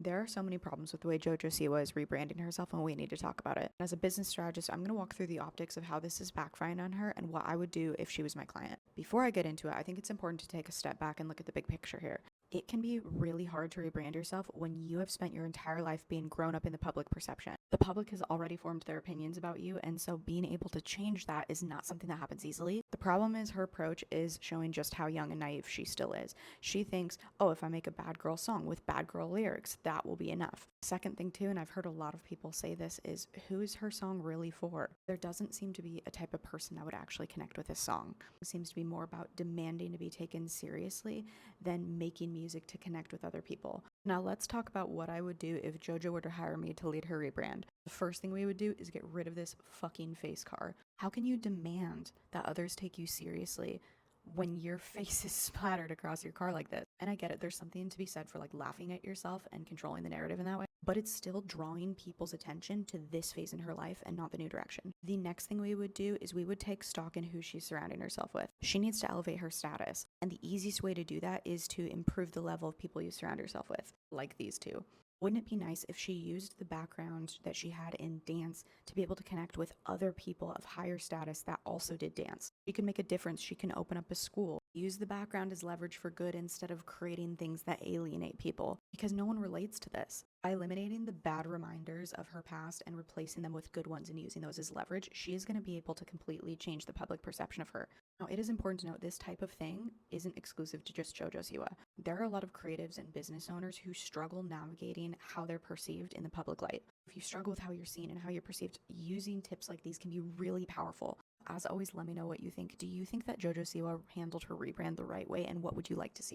There are so many problems with the way JoJo Siwa is rebranding herself, and we need to talk about it. As a business strategist, I'm going to walk through the optics of how this is backfiring on her and what I would do if she was my client. Before I get into it, I think it's important to take a step back and look at the big picture here. It can be really hard to rebrand yourself when you have spent your entire life being grown up in the public perception. The public has already formed their opinions about you, and so being able to change that is not something that happens easily. The problem is her approach is showing just how young and naive she still is. She thinks, oh, if I make a bad girl song with bad girl lyrics, that will be enough. Second thing too, and I've heard a lot of people say this, is who is her song really for? There doesn't seem to be a type of person that would actually connect with this song. It seems to be more about demanding to be taken seriously than making music to connect with other people. Now let's talk about what I would do if JoJo were to hire me to lead her rebrand. The first thing we would do is get rid of this fucking face car. How can you demand that others take you seriously when your face is splattered across your car like this? And I get it, there's something to be said for like laughing at yourself and controlling the narrative in that way, but it's still drawing people's attention to this phase in her life and not the new direction. The next thing we would do is we would take stock in who she's surrounding herself with. She needs to elevate her status, and the easiest way to do that is to improve the level of people you surround yourself with, like these two. Wouldn't it be nice if she used the background that she had in dance to be able to connect with other people of higher status that also did dance? She can make a difference. She can open up a school. Use the background as leverage for good instead of creating things that alienate people, because no one relates to this. By eliminating the bad reminders of her past and replacing them with good ones and using those as leverage, she is going to be able to completely change the public perception of her. Now, it is important to note this type of thing isn't exclusive to just JoJo Siwa. There are a lot of creatives and business owners who struggle navigating how they're perceived in the public light. If you struggle with how you're seen and how you're perceived, using tips like these can be really powerful. As always, let me know what you think. Do you think that JoJo Siwa handled her rebrand the right way, and what would you like to see?